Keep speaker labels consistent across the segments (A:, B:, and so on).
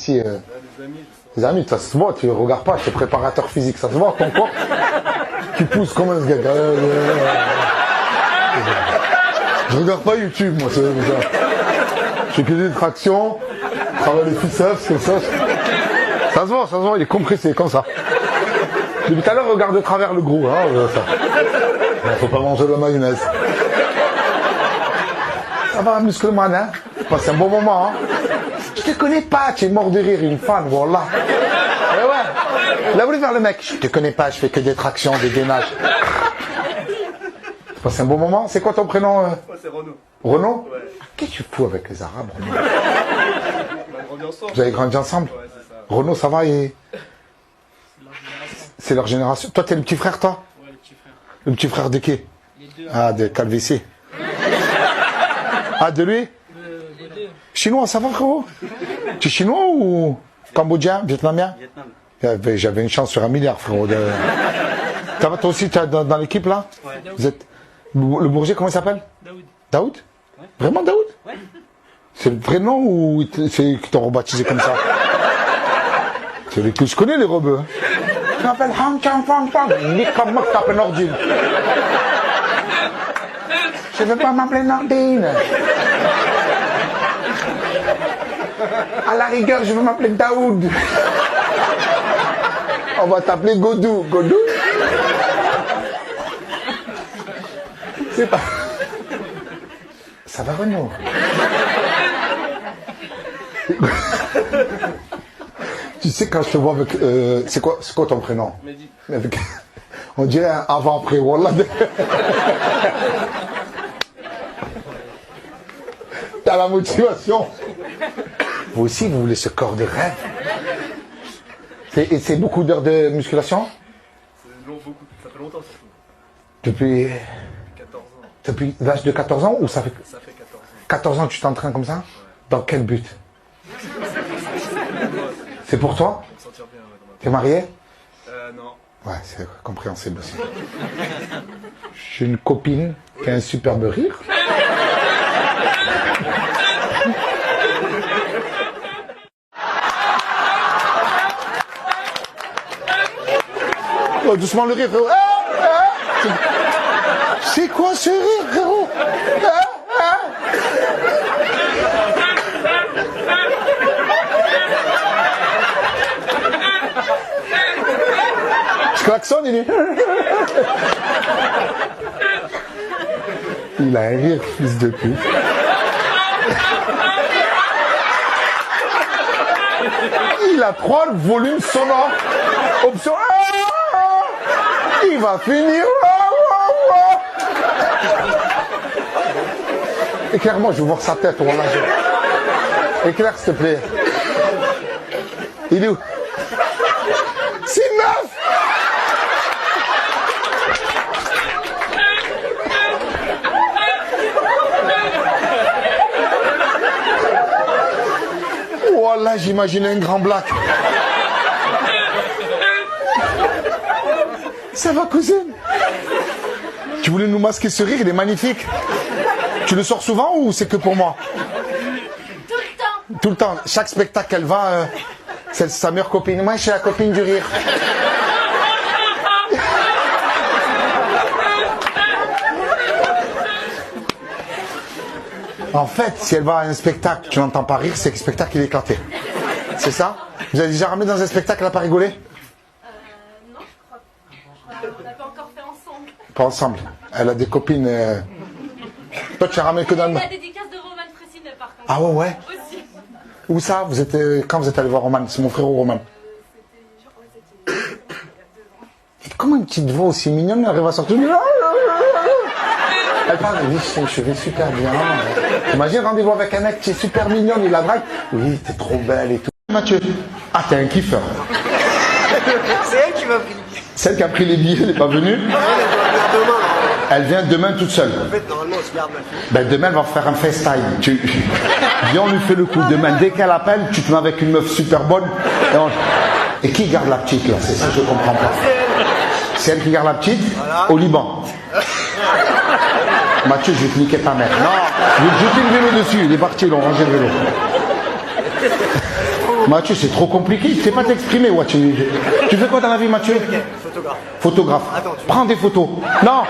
A: ici des amis, ça se voit, tu regardes pas, tu es préparateur physique, ça se voit ton corps. Tu pousses comme un gars. Je regarde pas YouTube, moi, c'est ça. Je fais que des tractions, je travaille les biceps, comme ça. Ça se voit, il est compressé, comme ça. Depuis tout à l'heure, regarde de travers le gros, hein, ça. Il faut pas manger de la mayonnaise. Ça va, muscleman, hein? C'est un bon moment, hein? Je te connais pas, tu es mort de rire, une fan, voilà. Mais ouais. Il a voulu faire le mec. Je te connais pas, je fais que des tractions, des gainages. C'est un bon moment. C'est quoi ton prénom?
B: Moi, c'est Renaud.
A: Renaud?
B: Ouais.
A: Qu'est-ce que tu fous avec les Arabes, Renaud?
B: On a grandi ensemble.
A: Vous avez grandi ensemble?
B: Ouais, c'est ça.
A: Renaud, ça va et... C'est leur génération. Toi, t'es le petit frère, toi?
C: Ouais, le petit frère.
A: Le petit frère de qui?
C: Les deux.
A: Ah, de Calvici. Ah, de lui?
C: Les deux.
A: Chinois, ça va, frérot? Tu es chinois ou cambodgien, vietnamien?
B: Vietnam.
A: J'avais une chance sur 1 milliard, frérot. Ça va, toi aussi, t'es dans l'équipe, là?
C: Ouais.
A: Vous êtes... Le Bourget, comment il s'appelle?
C: Daoud.
A: Daoud?
C: Ouais.
A: Vraiment Daoud?
C: Ouais.
A: C'est le vrai nom ou c'est qui t'ont rebaptisé comme ça? C'est les que je connais, les rebeux. Hein. Je m'appelle Ham Cham Fam Fam. Nique comme moi que t'appelles Nordine. Je veux pas m'appeler Nordine. À la rigueur, je veux m'appeler Daoud. On va t'appeler Godou. Godou? C'est pas... Ça va, Renaud? Tu sais, quand je te vois avec... c'est quoi ton prénom?
B: Mehdi.
A: Avec, on dirait un avant-après, Wallah. T'as la motivation. Vous aussi, vous voulez ce corps de rêve. Et c'est beaucoup d'heures de musculation?
B: C'est long, beaucoup. Ça fait longtemps, surtout.
A: Depuis
B: 14 ans.
A: Depuis l'âge de 14 ans ou ça fait...
B: Ça fait 14 ans.
A: 14 ans, tu t'entraînes comme ça? Dans quel but? C'est pour toi?
B: Pour me sentir bien, ouais, dans ma
A: T'es marié?
B: Non.
A: Ouais, c'est compréhensible aussi. J'ai une copine qui a un superbe rire. Oh, doucement le rire, frérot. C'est quoi ce rire, frérot? Je klaxonne, il est... Il a un rire, fils de pute. Il a 3 volumes sonores. Option... Il va finir... Éclaire-moi, je veux voir sa tête. Voilà. Éclaire, s'il te plaît. Il est où? C'est neuf! Voilà, j'imagine un grand black. Ça va, cousine? Tu voulais nous masquer ce rire, il est magnifique. Tu le sors souvent ou c'est que pour moi?
D: Tout le temps.
A: Tout le temps. Chaque spectacle, elle va... c'est sa meilleure copine. Moi, je suis la copine du rire. En fait, si elle va à un spectacle, tu n'entends pas rire, c'est que le spectacle il est éclaté. C'est ça? Vous avez déjà ramené dans un spectacle, elle n'a pas rigolé?
D: Non, je crois pas. On n'a pas encore fait ensemble.
A: Pas ensemble. Elle a des copines... Toi, tu as ramené que dans le...
D: La dédicace de Roman Fressine, par contre.
A: Ah ouais, ouais.
D: Aussi.
A: Où ça? Vous êtes... Quand vous êtes allé voir Roman? C'est mon frère Roman.
D: C'était il y a 2 ans.
A: Et comment une petite voix aussi mignonne, elle arrive à sortir... Elle parle, oui, je vais super bien. Imagine rendez-vous avec un mec qui est super mignon, il la drague. Oui, t'es trop belle et tout. Mathieu. Ah, t'es un kiffeur.
E: C'est elle qui m'a pris.
A: Celle qui a pris les billets, elle n'est pas venue.
E: Elle vient demain.
A: Elle vient demain toute seule.
E: En fait, normalement, on se garde ma fille.
A: Ben, demain, elle va faire un FaceTime. Viens, on lui fait le coup. Demain, dès qu'elle appelle, tu te mets avec une meuf super bonne. Et qui garde la petite, là? C'est ça que je comprends pas. C'est elle qui garde la petite?
E: Voilà.
A: Au Liban. Mathieu, je vais te niquer ta mère. Non, je vais te jeter le vélo dessus. Il est parti, ils ont rangé le vélo. Mathieu, c'est trop compliqué. Tu sais pas t'exprimer, ouais. Tu fais quoi dans la vie, Mathieu?
E: Photographe.
A: Photographe.
E: Attends,
A: Prends des photos. Non,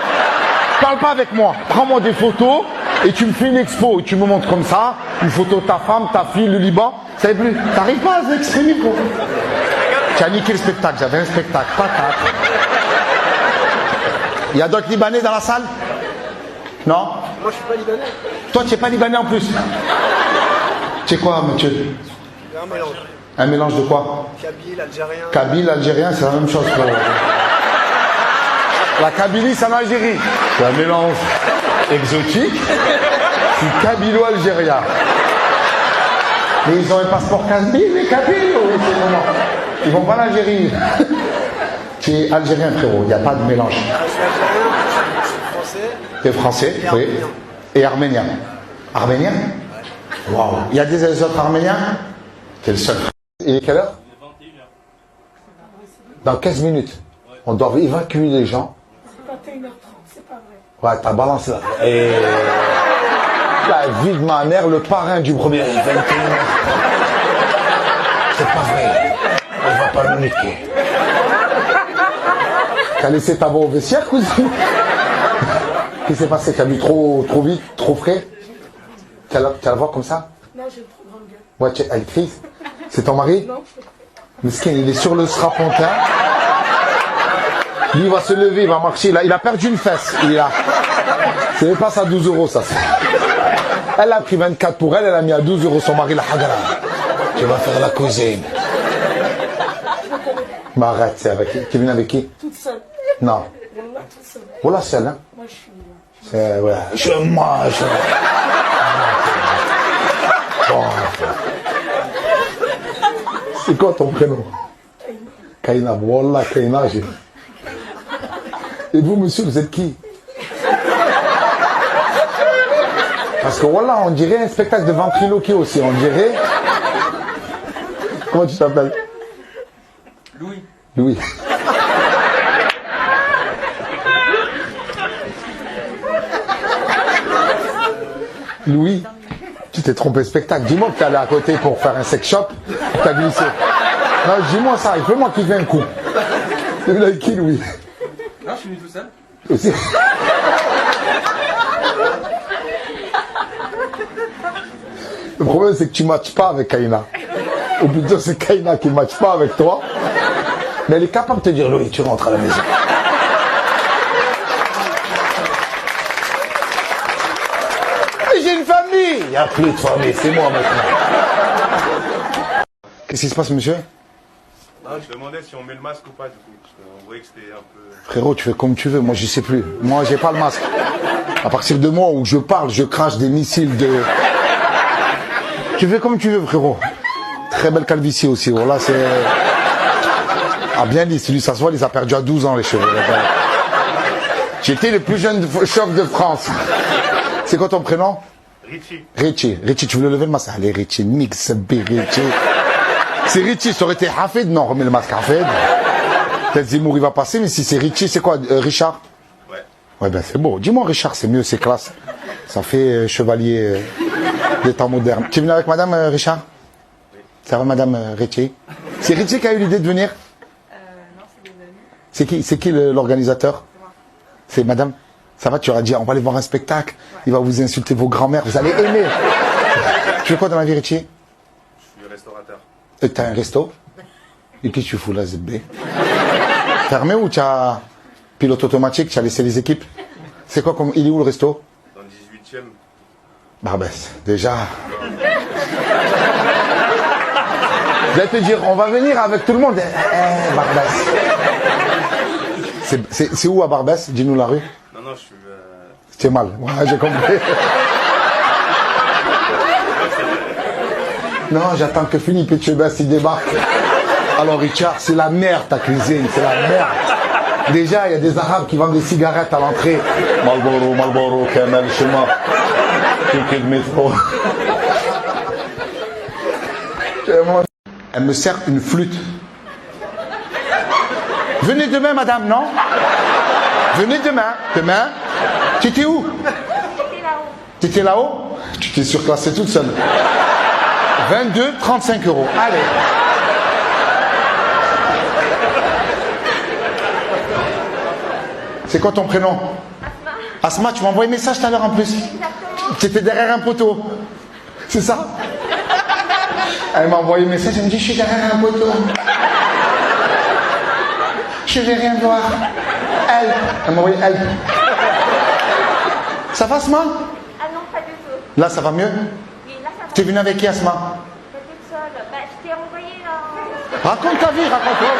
A: parle pas avec moi. Prends-moi des photos et tu me fais une expo. Et tu me montres comme ça, une photo de ta femme, ta fille, le Liban. Ça savez plus. T'arrives pas à t'exprimer, quoi. Tu as niqué le spectacle. J'avais un spectacle, pas 4. Il y a d'autres Libanais dans la salle? Non?
E: Moi, je suis pas libanais.
A: Toi, tu n'es pas Libanais en plus. Tu es quoi, Mathieu?
E: C'est un mélange.
A: Un mélange de quoi?
E: Kabyle, algérien.
A: Kabyle, algérien, c'est la même chose. La Kabylie, c'est en Algérie. C'est un mélange exotique. C'est kabylo-algérien. Mais ils ont un passeport kabyle, les Kabyles, oui, c'est comment? Ils vont pas en Algérie. Tu es algérien, frérot, il n'y a pas de mélange.
E: Je suis algérien, je suis français.
A: Tu es français,
E: Et
A: oui.
E: arménien.
A: Et arménien. Arménien? Waouh. Il y a des autres arméniens? T'es le seul. Il est quelle heure?
C: 21h.
A: Dans 15 minutes. On doit évacuer les gens.
D: C'est 21h30, c'est pas vrai.
A: Ouais, t'as balancé là. Et la vie de ma mère, le parrain du premier 21h. C'est pas vrai. Elle va pas nous niquer. T'as laissé ta voix au vestiaire, cousine? Qu'est-ce qui s'est passé? T'as bu trop vite, trop frais? T'as la voix comme ça?
D: Non, j'ai une trop grande gueule.
A: Ouais, elle crie. C'est ton mari?
D: Non.
A: Miskin, il est sur le strapontin. Lui, il va se lever, il va marcher. Il a perdu une fesse. Il est là. C'est même pas ça, 12 euros, ça. Elle a pris 24 pour elle, elle a mis à 12 euros son mari, la hagara. Tu vas faire la cuisine. Mais arrête, c'est avec qui? Tu viens avec qui?
D: Toute seule.
A: Non.
D: Wallah, toute seule.
A: Voilà, seule, hein?
D: Moi, je suis.
A: C'est, ouais. Je. Bon. C'est quoi ton prénom? Kaina. Wallah, Kaina, j'ai. Et vous, monsieur, vous êtes qui? Parce que voilà, on dirait un spectacle de ventriloquie aussi. On dirait. Comment tu t'appelles?
C: Louis.
A: Louis. Louis, tu t'es trompé de spectacle. Dis-moi que t'es allé à côté pour faire un sex shop. T'as glissé. Non, dis-moi ça. Fais-moi qu'il fait un coup. T'es venu avec qui, Louis?
C: Non, je suis venu tout seul.
A: Aussi. Le problème, c'est que tu ne matches pas avec Kaina. Ou plutôt, c'est Kaina qui ne matche pas avec toi. Mais elle est capable de te dire, Louis, tu rentres à la maison. J'ai une famille. Il n'y a plus de famille, c'est moi maintenant. Qu'est-ce qui se passe, monsieur?
F: Je demandais si on met le masque ou pas, du coup. Parce qu'on voyait que c'était un peu.
A: Frérot, tu fais comme tu veux, moi je sais plus. Moi j'ai pas le masque. À partir de moi où je parle, je crache des missiles de... Tu fais comme tu veux, frérot. Très belle calvitie aussi, voilà, c'est... Ah bien lisse, lui ça se voit, il a perdu à 12 ans les cheveux. J'étais le plus jeune chef de France. C'est quoi ton prénom?
F: Richie.
A: Richie. Richie, tu veux le lever le masque? Allez Richie, mix B, Richie. C'est Richie, ça aurait été Hafid, non, remets le masque Hafid. Peut-être Zemmour il va passer, mais si c'est Richie, c'est quoi? Richard?
F: Ouais.
A: Ouais, ben c'est beau. Dis-moi Richard, c'est mieux, c'est classe. Ça fait chevalier des temps modernes. Tu es venu avec madame Richard?
F: Oui.
A: Ça va madame Richie? C'est Richie qui a eu l'idée de venir?
D: Non, c'est des amis.
A: C'est qui l'organisateur? C'est madame? Ça va, tu auras dit, on va aller voir un spectacle. Il va vous insulter vos grands-mères, vous allez aimer. Tu fais quoi dans la vie, Richie?
F: Je suis restaurateur.
A: T'as un resto? Et qu'est-ce que tu fous là, ZB? Fermé ou tu as pilote automatique, tu as laissé les équipes? C'est quoi comme... Il est où le resto?
F: Dans le 18e.
A: Barbès, déjà. Je vais te dire, on va venir avec tout le monde. Barbès. C'est où à Barbès? Dis-nous la rue.
F: Non, je suis.
A: C'est mal. Ouais, j'ai compris. Non, j'attends que Philippe Etchebest il débarque. Alors Richard, c'est la merde ta cuisine, c'est la merde. Déjà, il y a des Arabes qui vendent des cigarettes à l'entrée. Marlboro, Kamel, Shema. Ticket de métro. Elle me sert une flûte. Venez demain, madame, non? Venez demain. Demain? Tu étais où?
D: C'était là-haut.
A: Tu étais là-haut? Tu t'es surclassée toute seule. 22, 35 euros. Allez. C'est quoi ton prénom? Asma, tu m'as envoyé un message tout à l'heure en plus. Tu étais derrière un poteau. C'est ça? Elle m'a envoyé un message, elle me dit je suis derrière un poteau. Je vais rien voir. Elle m'a envoyé elle. Ça va Asma?
D: Ah non, pas du tout.
A: Là ça va mieux?
D: Oui, là, ça va.
A: Tu es venu avec qui Asma?
D: J'étais toute seule. Bah, je t'ai envoyé là.
A: Raconte ta vie, raconte-moi.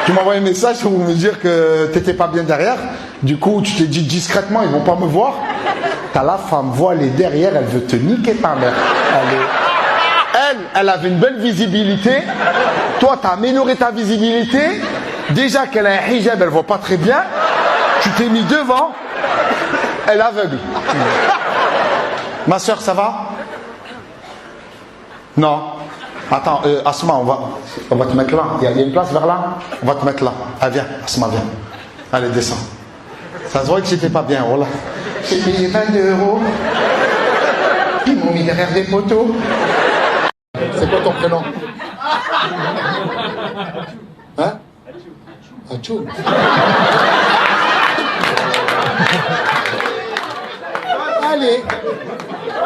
A: Tu m'as envoyé un message pour me dire que t'étais pas bien derrière. Du coup, tu t'es dit discrètement, ils vont pas me voir. T'as la femme voilée derrière, elle veut te niquer ta mère. Elle avait une belle visibilité. Toi, t'as amélioré ta visibilité. Déjà qu'elle a un hijab, elle voit pas très bien. Tu t'es mis devant. Elle est aveugle. Ma soeur, ça va? Non. Attends, Asma, on va te mettre là. Il y a une place vers là. On va te mettre là. Ah, viens, Asma, viens. Allez, descends. Ça se voit que j'étais pas bien, voilà. J'ai payé 22 euros. Ils m'ont mis derrière des poteaux. C'est quoi ton prénom? Hein? Achou. Allez.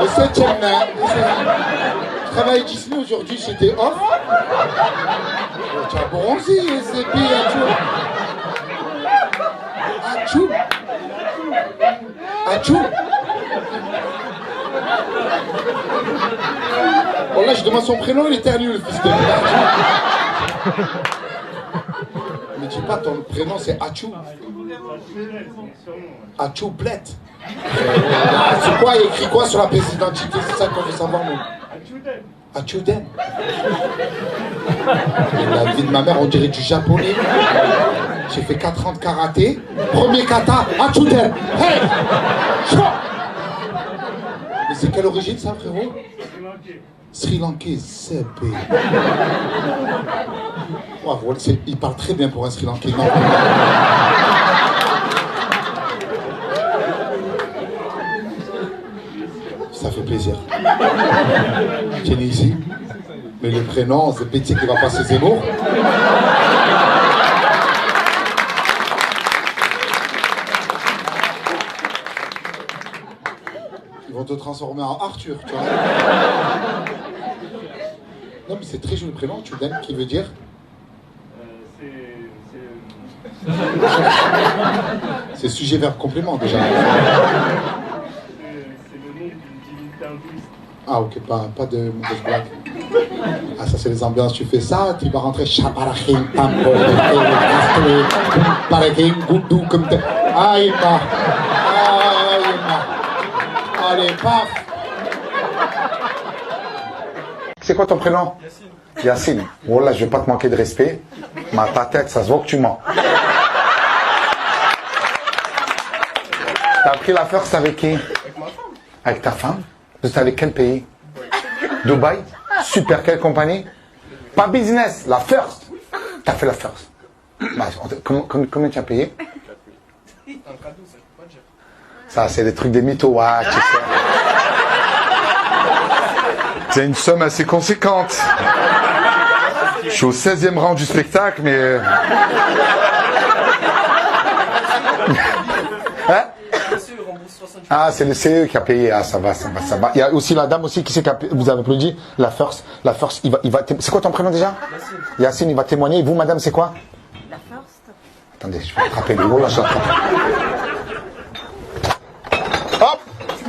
A: Le 7e mai. Je travaille Disney aujourd'hui, j'étais off. Tu as bronzé, c'est bien, Achou. Achou. Oh là, je demande son prénom, il éternue, le fils de Achou. Ne dis pas ton prénom, c'est Achou. Achou Blette. C'est quoi, il écrit quoi sur la pièce d'identité? C'est ça qu'on veut savoir, nous. Achouden. La vie de ma mère, on dirait du japonais. J'ai fait 4 ans de karaté. Premier kata, Achouden. Hey! Mais c'est quelle origine ça, frérot? Sri Lankais, c'est bé. Oh, voilà, il parle très bien pour un Sri Lankais. Non, ça fait plaisir. Tiens ici. Mais le prénom, c'est Petit qui va passer Zemmour. Ils vont te transformer en Arthur, tu vois. Non, mais c'est très joli prénom, tu l'aimes, qui veut dire c'est sujet, verbe, complément déjà. Ah ok, pas de mauvaise blague. Ah ça c'est les ambiances, tu fais ça, tu vas rentrer Chaparachim, Tampo, Parakim, Goudou, comme t'es. Aïe ma. Allez, paf. C'est quoi ton prénom? Yacine. Yacine. Voilà, je vais pas te manquer de respect. Mais à ta tête, ça se voit que tu mens. T'as pris la first avec qui?
B: Avec ma femme.
A: Avec ta femme? Vous êtes avec quel pays? Dubaï? Super, quelle compagnie? Pas business, la first. T'as fait la first. Bah, combien tu as payé?
B: Un cadeau, ça, je peux pas dire.
A: Ça, c'est des trucs des mythos. Ah, tu sais. C'est une somme assez conséquente. Je suis au 16e rang du spectacle, mais... Hein? Ah, c'est le CE qui a payé. Ah, ça va. Il y a aussi la dame aussi qui sait vous avez applaudi. La first, il va. C'est quoi ton prénom déjà? Yacine, il va témoigner. Et vous, madame, c'est quoi?
D: La first.
A: Attendez, je vais attraper le gros là, je l'attrape. Hop,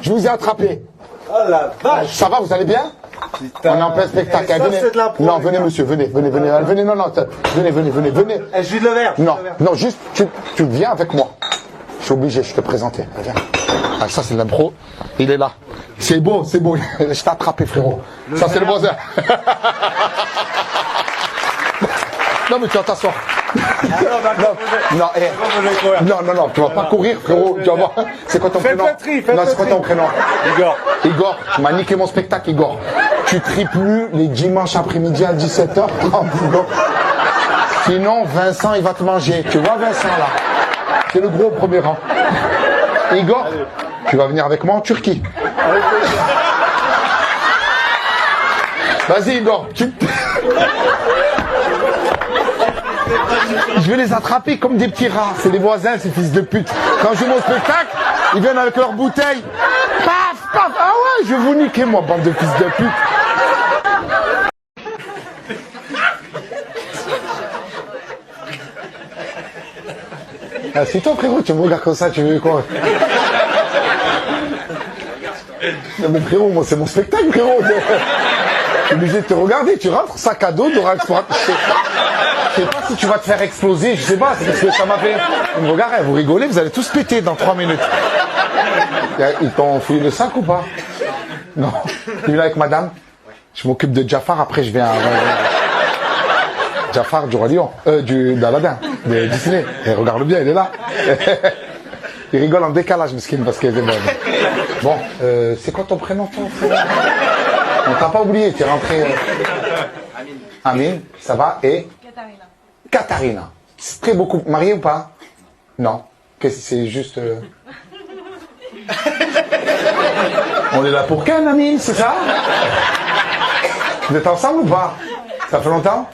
A: je vous ai attrapé.
E: Oh la vache!
A: Ça va, vous allez bien?
E: Putain.
A: On est en plein spectacle.
E: Ça,
A: Venez.
E: c'est de l'impro,
A: Non,
E: les
A: venez,
E: gars.
A: monsieur, venez, non, venez.
E: Eh, je lui de le verre.
A: Non, juste, tu viens avec moi. Je suis obligé, je te présenter. Viens. Ah, ça, c'est de l'impro. Il est là. C'est beau. Je t'ai attrapé, frérot. Ça, c'est le voisin. Non, mais tu vas t'asseoir. Non, tu vas pas courir, frérot. Tu vas voir. C'est quoi ton prénom? Non, c'est quoi ton prénom? Igor, tu m'as niqué mon spectacle, Igor. Tu tries plus les dimanches après-midi à 17h30, Igor. Sinon, Vincent, il va te manger. Tu vois, Vincent, là? C'est le gros au premier rang. Igor, tu vas venir avec moi en Turquie. Vas-y, Igor. Je vais les attraper comme des petits rats. C'est les voisins, ces fils de pute. Quand je vais au spectacle, ils viennent avec leurs bouteilles. Paf, paf. Ah ouais, je vais vous niquer, moi, bande de fils de pute. Ah, c'est toi, frérot, tu me regardes comme ça, tu veux quoi? Mais mon frérot, moi, c'est mon spectacle, frérot. Je suis obligé de te regarder. Tu rentres, sac à dos, Dora Explorateur. Je sais pas si tu vas te faire exploser, je sais pas, c'est parce que ça m'a fait... Ils me regardent, vous rigolez, vous allez tous péter dans 3 minutes. Ils t'ont fouillé le sac ou pas? Non. Tu es là avec madame? Je m'occupe de Jafar, après je viens... Jafar du Roi Lion, d'Aladin, de Disney. Et regarde bien, il est là. Il rigole en décalage, mesquine, parce qu'elle est bonne. Bon, c'est quoi ton prénom, toi? On t'a pas oublié, tu es rentré... Amine, ça va, et
D: Katharina.
A: Katharina. C'est très beaucoup. Mariée ou pas? Non. Qu'est-ce que c'est juste... On est là pour Ken, Amine, c'est ça? Vous êtes ensemble ou pas? Ça fait longtemps?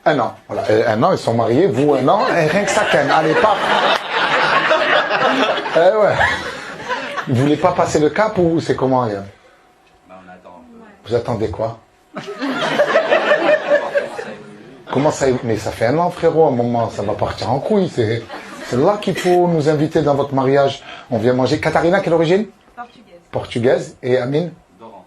A: Un an. Voilà. Un an, ils sont mariés, vous un an, et rien que ça Ken. Allez, pas. Ouais. Vous voulez pas passer le cap ou c'est comment?
C: Bah, on attend.
A: Vous attendez quoi? Comment ça? Mais ça fait un an, frérot, à un moment, ça va partir en couille. C'est là qu'il faut nous inviter dans votre mariage. On vient manger. Katharina, quelle origine?
D: Portugaise.
A: Portugaise. Et Amine?
C: Doran.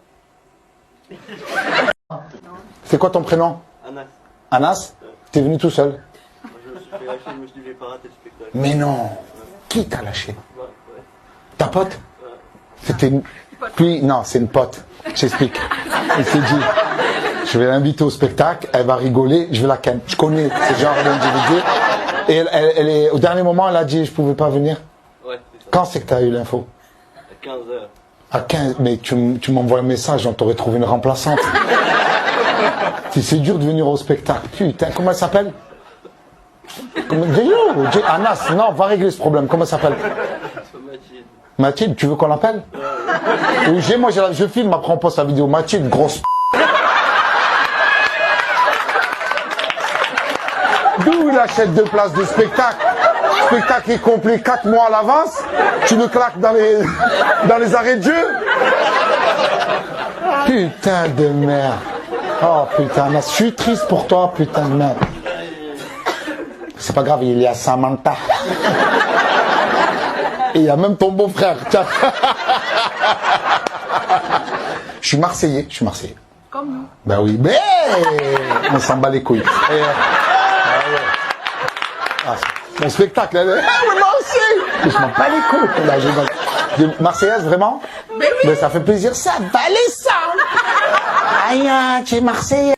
A: C'est quoi ton prénom?
E: Anas.
A: Anas? T'es venu tout seul?
E: Je me suis fait lâcher, je me suis dit, je vais pas rater le spectacle.
A: Mais non. Qui t'a lâché?
E: Ouais.
A: Ta pote? C'était une... Puis, non, c'est une pote. J'explique. Il s'est dit, je vais l'inviter au spectacle, elle va rigoler, je vais la ken. Je connais ce genre d'individu. Et elle est, au dernier moment, elle a dit, je pouvais pas venir.
E: Ouais, c'est ça.
A: Quand c'est que t'as eu l'info?
E: À 15h.
A: À 15, mais tu m'envoies un message, on t'aurait trouvé une remplaçante. C'est dur de venir au spectacle. Putain, comment elle s'appelle? Anas, non, va régler ce problème. Comment elle s'appelle?
E: Mathilde.
A: Mathilde, tu veux qu'on l'appelle? Oui, moi je filme, après on poste la vidéo. Mathilde, grosse D'où il achète 2 places de spectacle? Spectacle est complet 4 mois à l'avance. Tu le claques dans les arrêts de jeu? Putain de merde. Oh putain, je suis triste pour toi, putain de merde. C'est pas grave, il est à Samantha. Et il y a même ton beau-frère. Tiens. Je suis Marseillais.
D: Comme nous.
A: Ben oui, mais on s'en bat les couilles. Mon spectacle, elle est... Ah oui, moi aussi. Je m'en bats les couilles. Là, Marseillaise, vraiment? Mais oui. Mais ça fait plaisir, ça va les sangs. Aïe, tu es Marseillais.